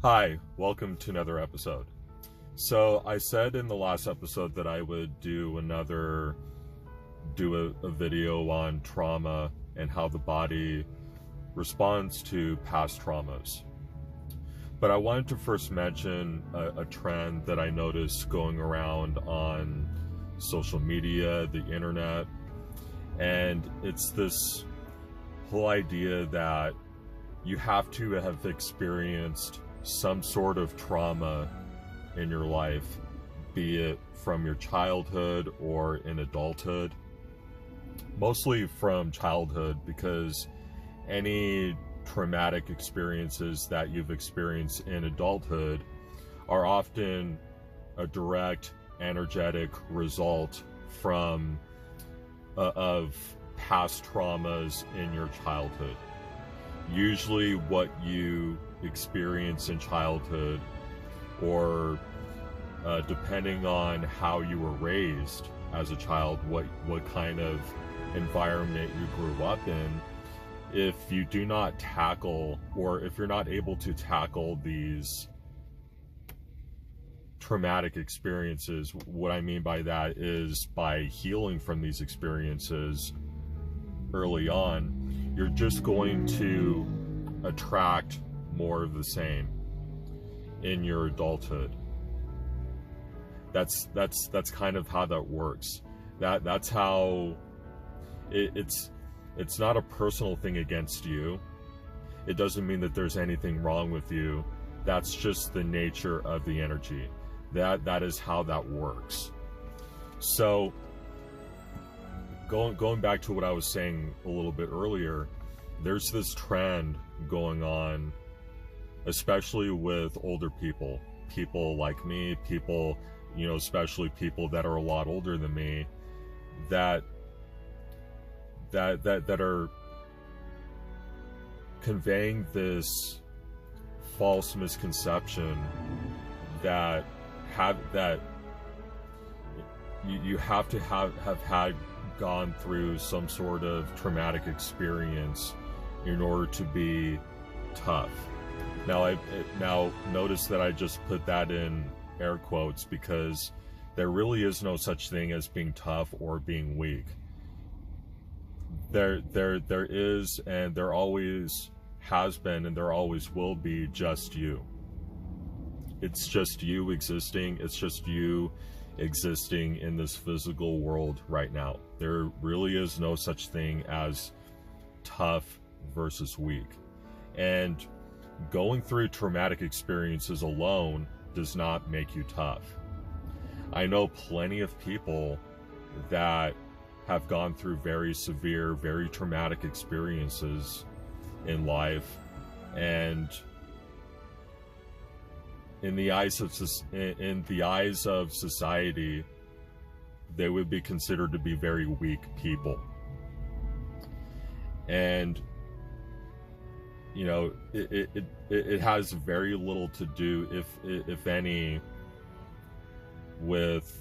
Hi, welcome to another episode. So I said in the last episode that I would do a video on trauma and how the body responds to past traumas. But I wanted to first mention a trend that I noticed going around on social media, the internet, and it's this whole idea that you have to have experienced some sort of trauma in your life, be it from your childhood or in adulthood. Mostly from childhood, because any traumatic experiences that you've experienced in adulthood are often a direct energetic result from of past traumas in your childhood. Usually what you experience in childhood, or depending on how you were raised as a child, what kind of environment you grew up in, if you do not tackle, or if you're not able to tackle these traumatic experiences, what I mean by that is by healing from these experiences early on, you're just going to attract more of the same in your adulthood. That's kind of how that works. That's how it's not a personal thing against you. It doesn't mean that there's anything wrong with you. That's just the nature of the energy. That is how that works. So going back to what I was saying a little bit earlier, there's this trend going on, especially with older people like me, people, especially people that are a lot older than me, that are conveying this false misconception that you have to have had gone through some sort of traumatic experience in order to be tough. Now notice that I just put that in air quotes, because there really is no such thing as being tough or being weak. There is, and there always has been, and there always will be just you. It's just you existing. It's just you existing in this physical world right now. There really is no such thing as tough versus weak. And going through traumatic experiences alone does not make you tough. I know plenty of people that have gone through very severe, very traumatic experiences in life, and in the eyes of society, they would be considered to be very weak people. And it has very little to do, if any, with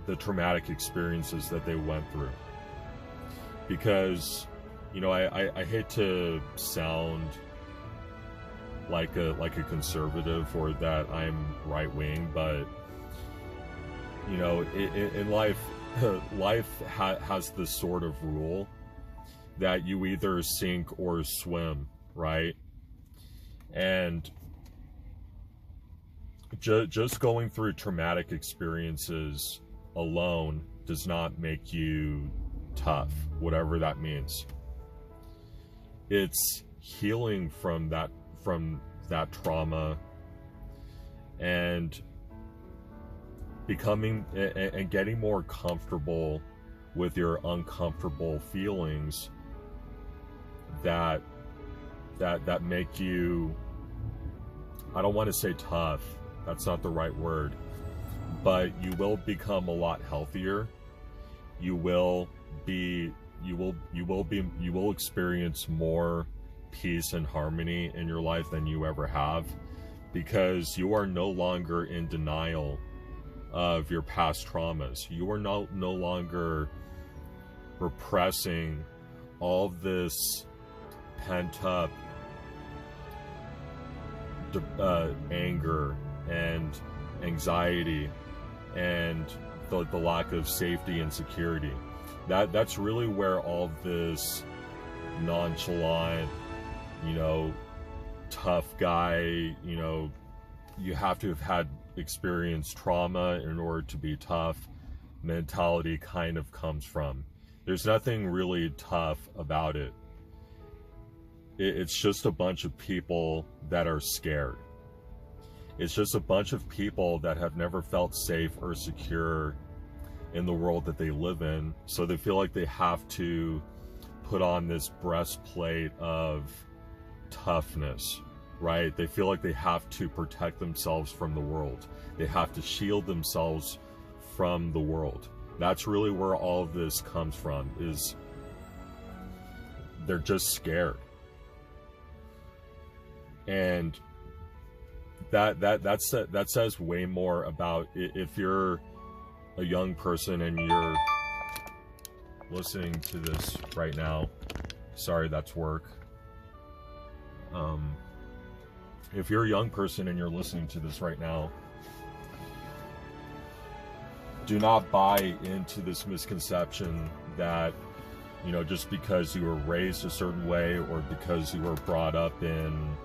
the traumatic experiences that they went through. Because I hate to sound like a conservative, or that I'm right wing, but in life, has this sort of rule that you either sink or swim, right? And just going through traumatic experiences alone does not make you tough, whatever that means. It's healing from that trauma, and becoming and getting more comfortable with your uncomfortable feelings that make you, I don't want to say tough, that's not the right word, but you will become a lot healthier. You will experience more peace and harmony in your life than you ever have, because you are no longer in denial of your past traumas. You are no longer repressing all of this pent up anger and anxiety and the lack of safety and security. That's really where all this nonchalant, tough guy, you have to have had experienced trauma in order to be tough mentality kind of comes from. There's nothing really tough about it. It's just a bunch of people that are scared. It's just a bunch of people that have never felt safe or secure in the world that they live in, so they feel like they have to put on this breastplate of toughness, right? They feel like they have to protect themselves from the world. They have to shield themselves from the world. That's really where all of this comes from, is they're just scared. And that says way more about, if you're a young person and you're listening to this right now. Sorry, that's work. If you're a young person and you're listening to this right now, do not buy into this misconception that, just because you were raised a certain way or because you were brought up in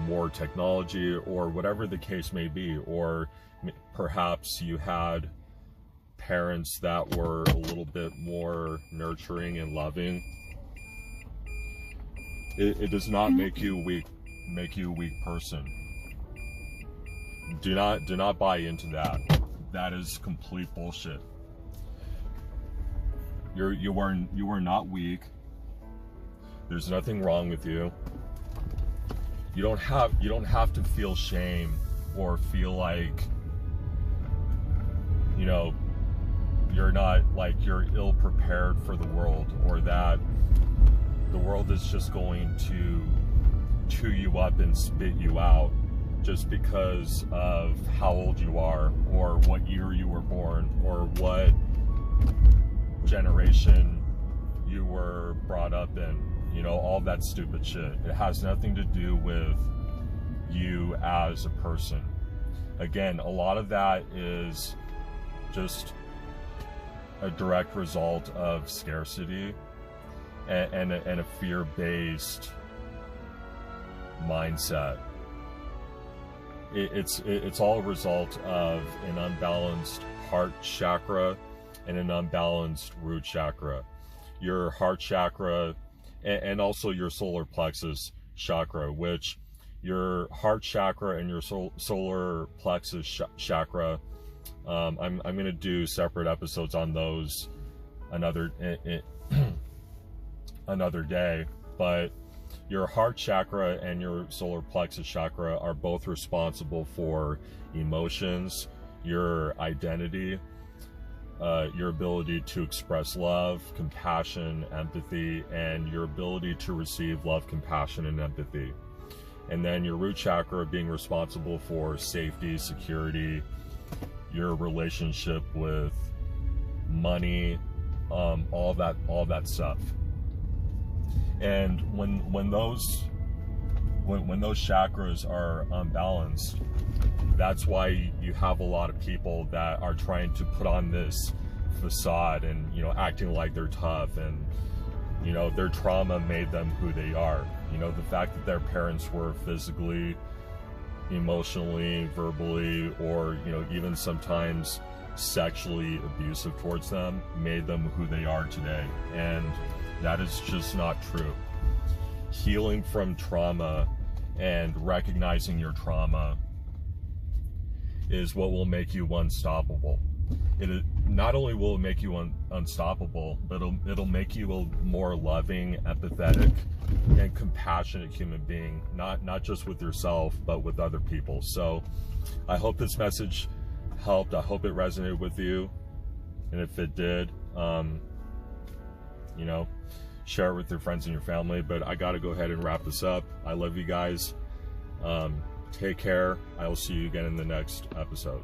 more technology or whatever the case may be, or perhaps you had parents that were a little bit more nurturing and loving. It does not make you a weak person. Do not buy into that. That is complete bullshit. You are not weak. There's nothing wrong with you. You don't have to feel shame or feel like, you're not, like, you're ill prepared for the world, or that the world is just going to chew you up and spit you out just because of how old you are, or what year you were born, or what generation you were brought up in. All that stupid shit. It has nothing to do with you as a person. Again, a lot of that is just a direct result of scarcity and a fear-based mindset. It's all a result of an unbalanced heart chakra and an unbalanced root chakra. Your heart chakra and also your solar plexus chakra, which your heart chakra and your solar plexus chakra, I'm going to do separate episodes on those another day, but your heart chakra and your solar plexus chakra are both responsible for emotions, your identity, your ability to express love, compassion, empathy, and your ability to receive love, compassion, and empathy. And then your root chakra being responsible for safety, security, your relationship with money, all that stuff. And when those chakras are unbalanced, that's why you have a lot of people that are trying to put on this facade and, acting like they're tough, and, their trauma made them who they are. The fact that their parents were physically, emotionally, verbally, or, even sometimes sexually abusive towards them made them who they are today. And that is just not true. Healing from trauma and recognizing your trauma is what will make you unstoppable. Not only will it make you unstoppable, but it'll make you a more loving, empathetic, and compassionate human being, not just with yourself, but with other people. So I hope this message helped. I hope it resonated with you. And if it did, share it with your friends and your family. But I got to go ahead and wrap this up. I love you guys. Take care. I will see you again in the next episode.